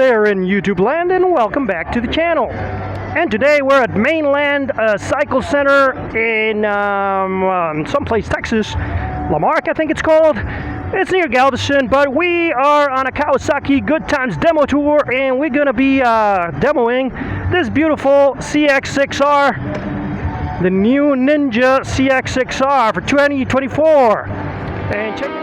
there in YouTube land, and welcome back to the channel. And today we're at Mainland Cycle Center in someplace Texas, Lamarck I think it's called. It's near Galveston, but we are on a Kawasaki Good Times demo tour, and we're gonna be demoing this beautiful ZX-6R, the new Ninja ZX-6R for 2024. And check it.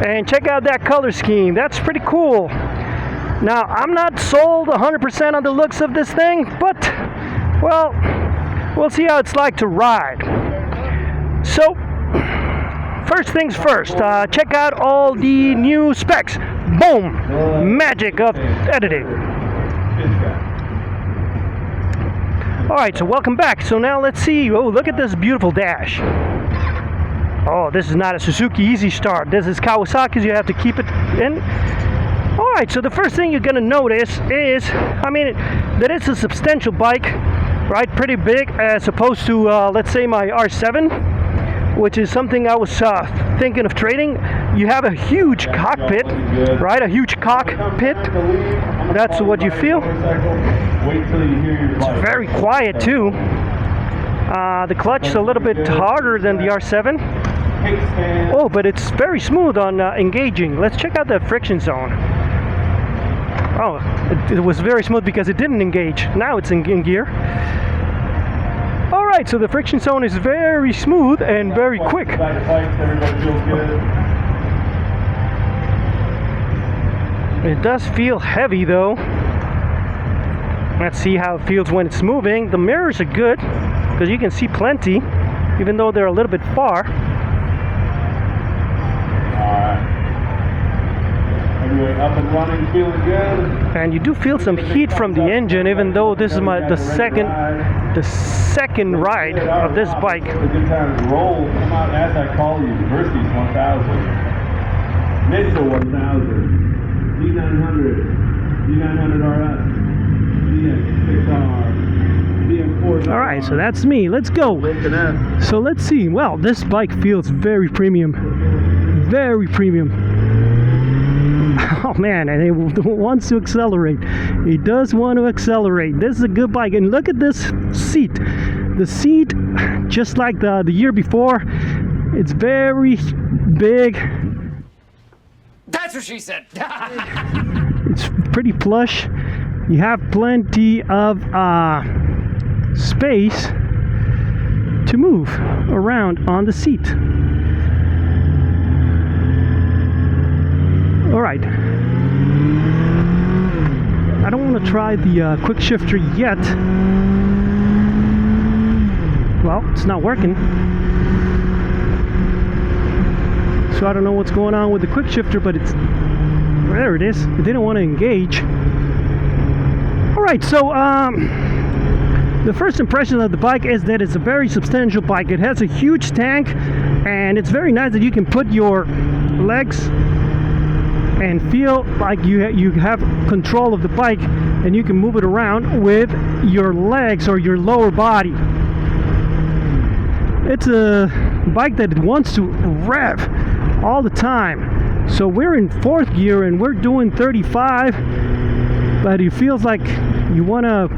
And check out that color scheme. That's pretty cool. Now, I'm not sold 100% on the looks of this thing, but, well, we'll see how it's like to ride. So, first things first, check out all the new specs. Boom! Magic of editing. Alright, so welcome back. So now let's see. Oh, look at this beautiful dash. Oh, this is not a Suzuki Easy Start. This is Kawasaki's. You have to keep it in. All right, so the first thing you're going to notice is, that it's a substantial bike, right? Pretty big as opposed to, let's say, my R7, which is something I was thinking of trading. You have a huge cockpit, right? A huge cockpit. That's what you feel. It's very quiet, too. The clutch is a little bit harder than the R7. Oh, but it's very smooth on engaging. Let's check out the friction zone. Oh, it was very smooth because it didn't engage. Now it's in gear. Alright, so the friction zone is very smooth and very quick. It does feel heavy though. Let's see how it feels when it's moving. The mirrors are good, because you can see plenty, even though they're a little bit far. Alright. Everywhere up and running, feeling good. And you do feel some heat from the engine, even though this is the second ride of this bike. The Good Times roll. Come out as I call you. Mercy's 1000. Ninja 1000. D900. D900 RS. ZX-6R. Alright, so that's me. Let's go. So let's see. Well, this bike feels very premium. Very premium. Oh man, and it wants to accelerate. It does want to accelerate. This is a good bike. And look at this seat. The seat, just like the year before, it's very big. That's what she said. It's pretty plush. You have plenty of space to move around on the seat. All right. I don't want to try the quick shifter yet. Well, it's not working. So I don't know what's going on with the quick shifter, but it's there. It is. It didn't want to engage. All right, so the first impression of the bike is that it's a very substantial bike. It has a huge tank, and it's very nice that you can put your legs and feel like you have control of the bike, and you can move it around with your legs or your lower body. It's a bike that wants to rev all the time. So we're in 4th gear and we're doing 35. But it feels like if you want to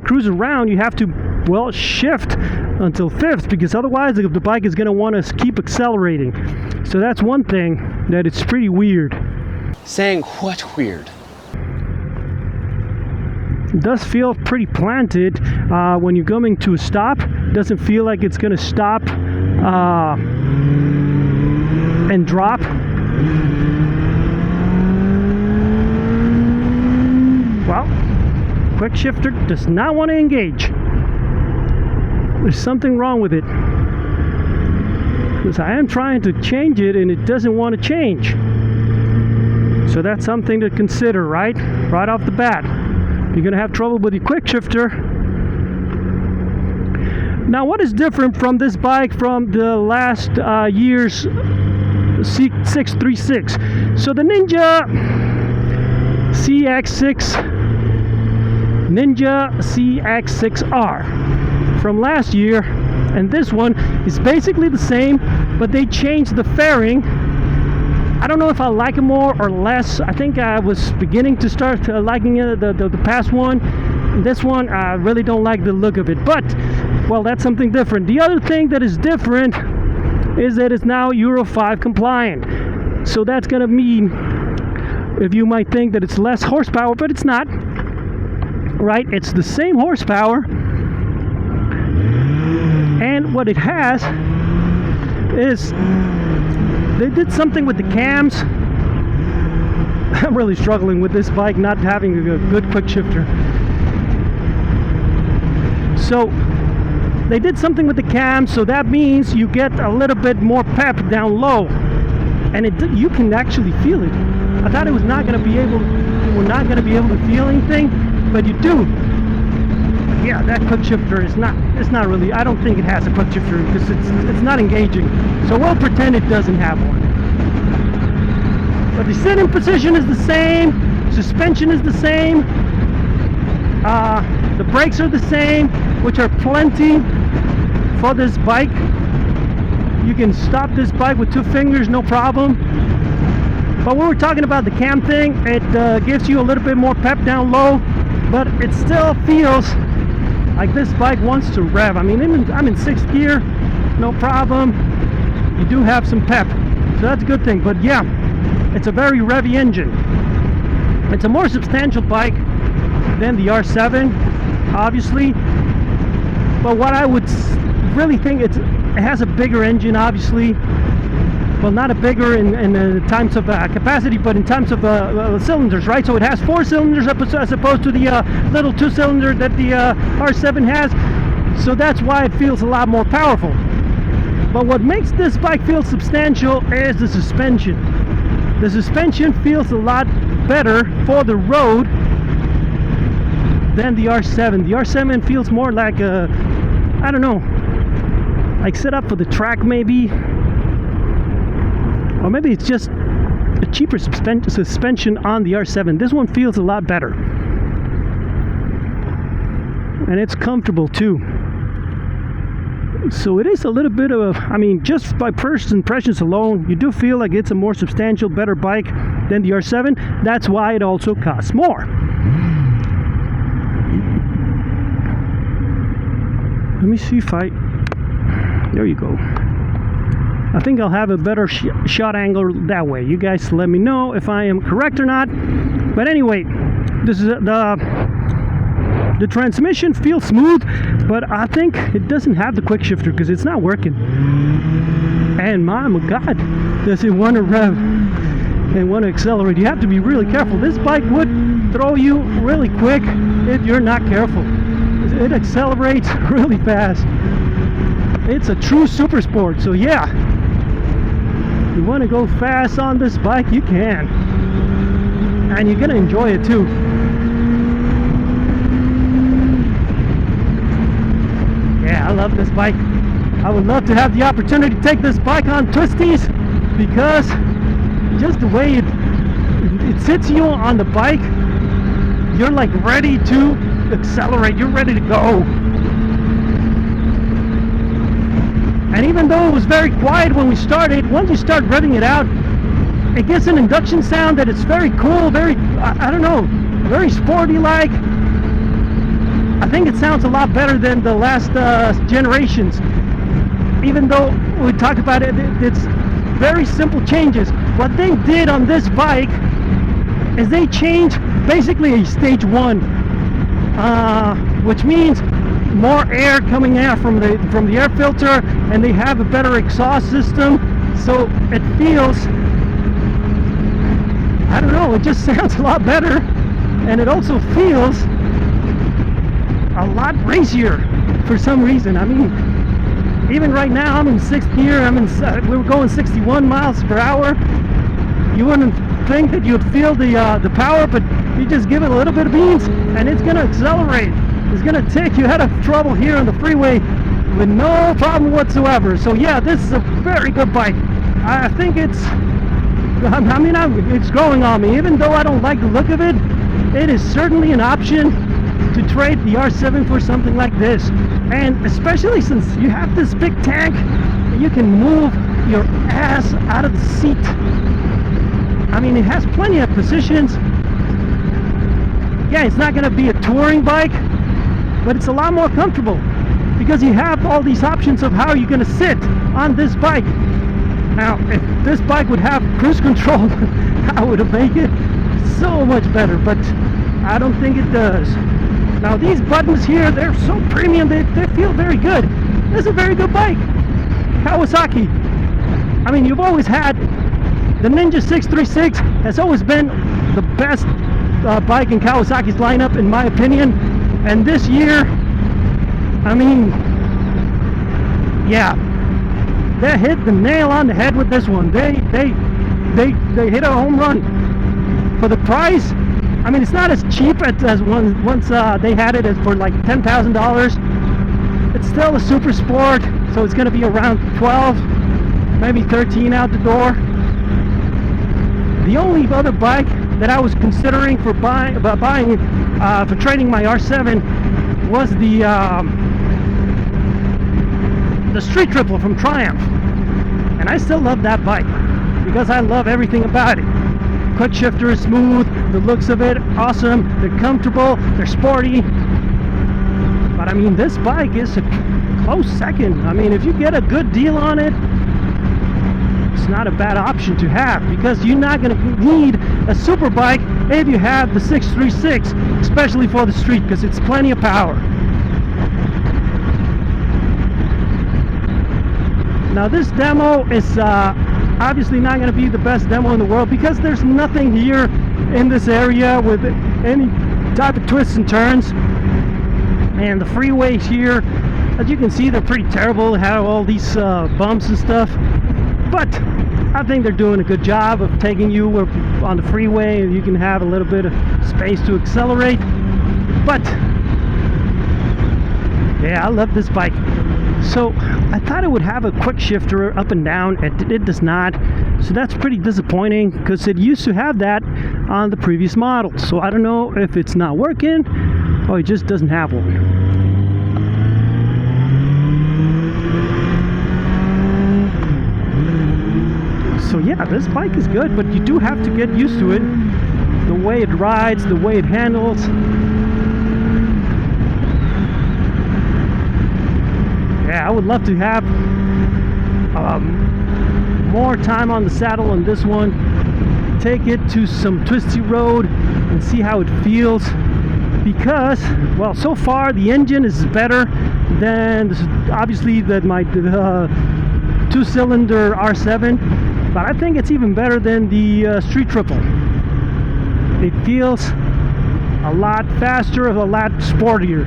cruise around, you have to, well, shift until 5th, because otherwise the bike is going to want to keep accelerating. So that's one thing that it's pretty weird. Saying what weird? It does feel pretty planted when you're coming to a stop. It doesn't feel like it's going to stop and drop. Well, quick shifter does not want to engage. There's something wrong with it. Because I am trying to change it and it doesn't want to change. So that's something to consider, right? Right off the bat. you're gonna have trouble with your quick shifter. Now, what is different from this bike from the last year's 636? So the Ninja ZX-6R from last year and this one is basically the same, but they changed the fairing. I don't know if I like it more or less. I think I was beginning to start liking it, the past one. This one, I really don't like the look of it, but well, that's something different. The other thing that is different is that it's now Euro 5 compliant. So that's gonna mean, if you might think that it's less horsepower, but it's not, right? It's the same horsepower, and what it has is they did something with the cams. I'm really struggling with this bike not having a good quick shifter. So they did something with the cams, so that means you get a little bit more pep down low, and you can actually feel it. I thought it was not going to be able, we're not going to be able to feel anything, but you do. Yeah, that quick shifter is not. It's not really. I don't think it has a quick shifter because it's not engaging. So we'll pretend it doesn't have one. But the sitting position is the same. Suspension is the same. The brakes are the same, which are plenty for this bike. You can stop this bike with 2 fingers, no problem. But when we're talking about the cam thing, it gives you a little bit more pep down low, but it still feels like this bike wants to rev. I mean, I'm in 6th gear, no problem. You do have some pep, so that's a good thing. But yeah, it's a very revvy engine. It's a more substantial bike than the R7, obviously. But what I would really think, it has a bigger engine, obviously. Well, not a bigger in terms of capacity, but in terms of cylinders, right? So it has 4 cylinders as opposed to the little 2-cylinder that the R7 has. So that's why it feels a lot more powerful. But what makes this bike feel substantial is the suspension. The suspension feels a lot better for the road than the R7. The R7 feels more like a, I don't know, like set up for the track maybe. Or maybe it's just a cheaper suspension on the R7. This one feels a lot better. And it's comfortable too. So it is a little bit of, I mean, just by first impressions alone, you do feel like it's a more substantial, better bike than the R7. That's why it also costs more. Let me see if there you go. I think I'll have a better shot angle that way. You guys let me know if I am correct or not. But anyway, this is the transmission feels smooth, but I think it doesn't have the quick shifter because it's not working. And my God, does it want to rev and want to accelerate? You have to be really careful. This bike would throw you really quick if you're not careful. It accelerates really fast. It's a true super sport. So yeah, you want to go fast on this bike, you can, and you're gonna enjoy it too. Yeah, I love this bike. I would love to have the opportunity to take this bike on twisties, because just the way it sits you on the bike, you're like ready to accelerate, you're ready to go. And even though it was very quiet when we started, once you start revving it out, it gets an induction sound that is very cool, very, I don't know, very sporty like. I think it sounds a lot better than the last generations. Even though we talk about it, it's very simple changes. What they did on this bike is they changed basically a stage 1, which means more air coming out from the air filter, and they have a better exhaust system, so it feels, I don't know, it just sounds a lot better, and it also feels a lot racier for some reason. I mean, even right now I'm in 6th gear, we were going 61 miles per hour. You wouldn't think that you'd feel the power, but you just give it a little bit of beans and it's gonna accelerate. It's gonna take you out of trouble here on the freeway with no problem whatsoever. So yeah, this is a very good bike. I think it's growing on me. Even though I don't like the look of it, it is certainly an option to trade the R7 for something like this. And especially since you have this big tank, you can move your ass out of the seat. I mean, it has plenty of positions. Yeah, it's not going to be a touring bike, but it's a lot more comfortable because you have all these options of how you're going to sit on this bike. Now, if this bike would have cruise control, I would make it so much better, but I don't think it does. Now, these buttons here, they're so premium, they feel very good. This is a very good bike. Kawasaki. I mean, you've always had the Ninja 636 has always been the best bike in Kawasaki's lineup, in my opinion. And this year, I mean, yeah, they hit the nail on the head with this one. They hit a home run for the price. I mean, it's not as cheap as once they had it as for like $10,000. It's still a super sport, so it's going to be around 12, maybe 13 out the door. The only other bike that I was considering for buying for trading my R7 was the Street Triple from Triumph, and I still love that bike because I love everything about it. Quick shifter is smooth, the looks of it awesome, they're comfortable, they're sporty. But I mean, this bike is a close second. I mean, if you get a good deal on it, it's not a bad option to have, because you're not going to need a super bike if you have the 636, especially for the street, because it's plenty of power. Now, this demo is obviously not going to be the best demo in the world, because there's nothing here in this area with any type of twists and turns. And the freeways here, as you can see, they're pretty terrible. They have all these bumps and stuff. But I think they're doing a good job of taking you on the freeway, and you can have a little bit of space to accelerate. But yeah, I love this bike. So I thought it would have a quick shifter up and down, and it does not. So that's pretty disappointing, because it used to have that on the previous model. So I don't know if it's not working or it just doesn't have one. So yeah, this bike is good, but you do have to get used to it. The way it rides, the way it handles. Yeah, I would love to have more time on the saddle on this one. Take it to some twisty road and see how it feels. Because, well, so far the engine is better than, obviously, my two-cylinder R7. But I think it's even better than the Street Triple. It feels a lot faster, a lot sportier,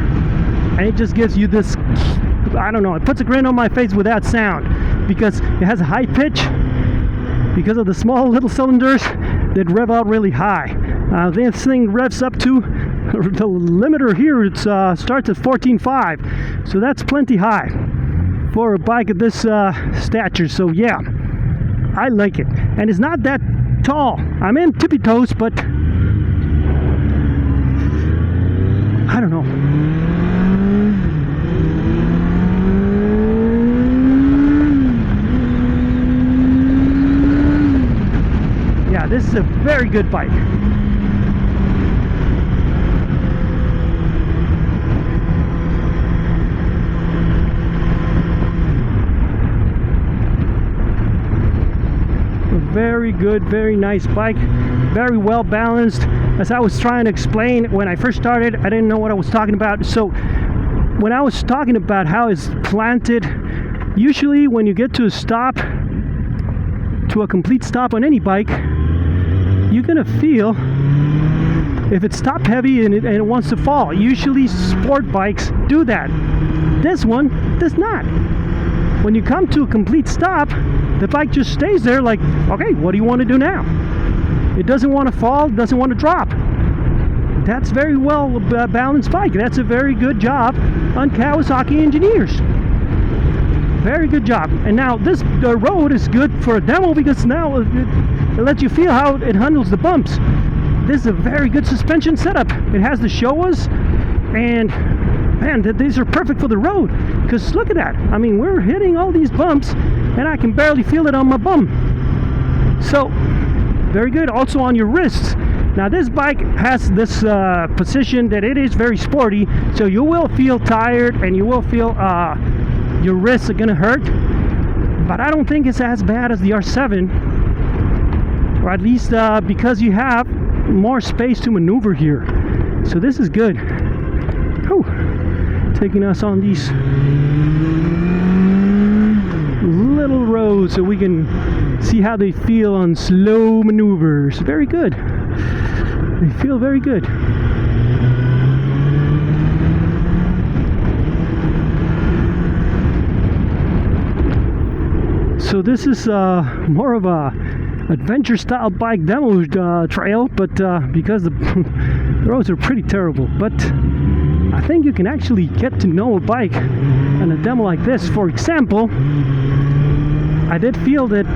and it just gives you this, I don't know, it puts a grin on my face with that sound, because it has a high pitch because of the small little cylinders that rev out really high. This thing revs up to the limiter here. It starts at 14.5, so that's plenty high for a bike of this stature. So yeah, I like it, and it's not that tall. I'm in tippy toes, but I don't know. Yeah, this is a very good bike. Very good, very nice bike, very well balanced. As I was trying to explain when I first started, I didn't know what I was talking about. So when I was talking about how it's planted, usually when you get to a stop, to a complete stop on any bike, you're gonna feel if it's top heavy and it wants to fall. Usually sport bikes do that. This one does not. When you come to a complete stop, the bike just stays there like, okay, what do you want to do now? It doesn't want to fall, doesn't want to drop. That's very well balanced bike. That's a very good job on Kawasaki engineers. Very good job. And now the road is good for a demo because now it lets you feel how it handles the bumps. This is a very good suspension setup. It has the Showas, and man, these are perfect for the road. Because look at that. I mean, we're hitting all these bumps, and I can barely feel it on my bum. So, very good. Also on your wrists. Now this bike has this position that it is very sporty, so you will feel tired and you will feel your wrists are gonna hurt, but I don't think it's as bad as the R7, or at least because you have more space to maneuver here. So this is good. Whew. Taking us on these little roads so we can see how they feel on slow maneuvers. Very good. They feel very good. So this is more of a adventure style bike demo trail, but because the roads are pretty terrible, but I think you can actually get to know a bike in a demo like this. For example, I did feel that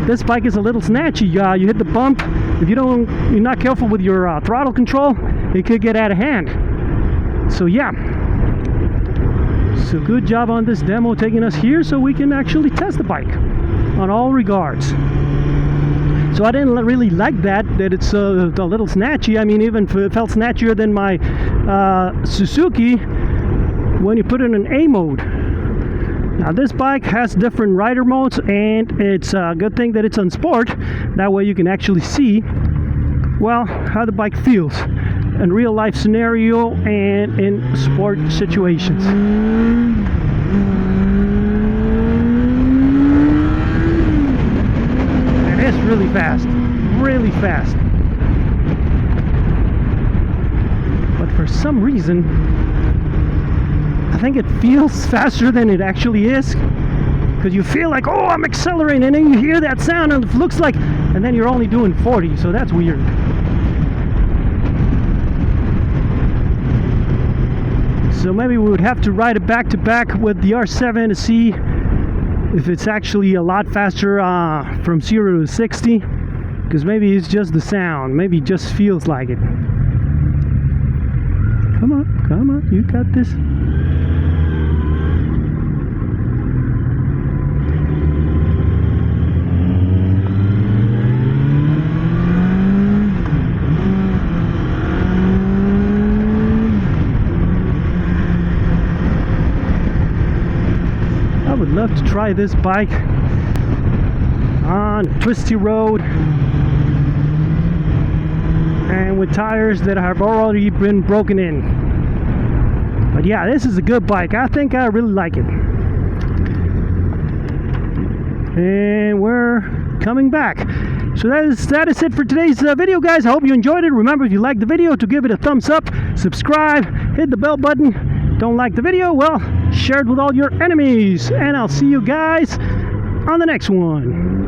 this bike is a little snatchy. You hit the bump, if you're not careful with your throttle control, it could get out of hand. So yeah, so good job on this demo taking us here so we can actually test the bike on all regards. So I didn't really like that it's a little snatchy. I mean, even it felt snatchier than my Suzuki when you put it in A mode. Now this bike has different rider modes, and it's a good thing that it's on sport. That way you can actually see, well, how the bike feels in real life scenario and in sport situations. And it's really fast, really fast. But for some reason, I think it feels faster than it actually is, because you feel like, oh, I'm accelerating, and then you hear that sound and it looks like, and then you're only doing 40, so that's weird. So maybe we would have to ride it back to back with the R7 to see if it's actually a lot faster from 0 to 60, because maybe it's just the sound, maybe it just feels like it. Come on, you got this. I would love to try this bike on a twisty road and with tires that have already been broken in. But yeah, this is a good bike. I think I really like it. And we're coming back. So that is it for today's video, guys. I hope you enjoyed it. Remember, if you liked the video, to give it a thumbs up, subscribe, hit the bell button. Don't like the video? Well, share it with all your enemies. And I'll see you guys on the next one.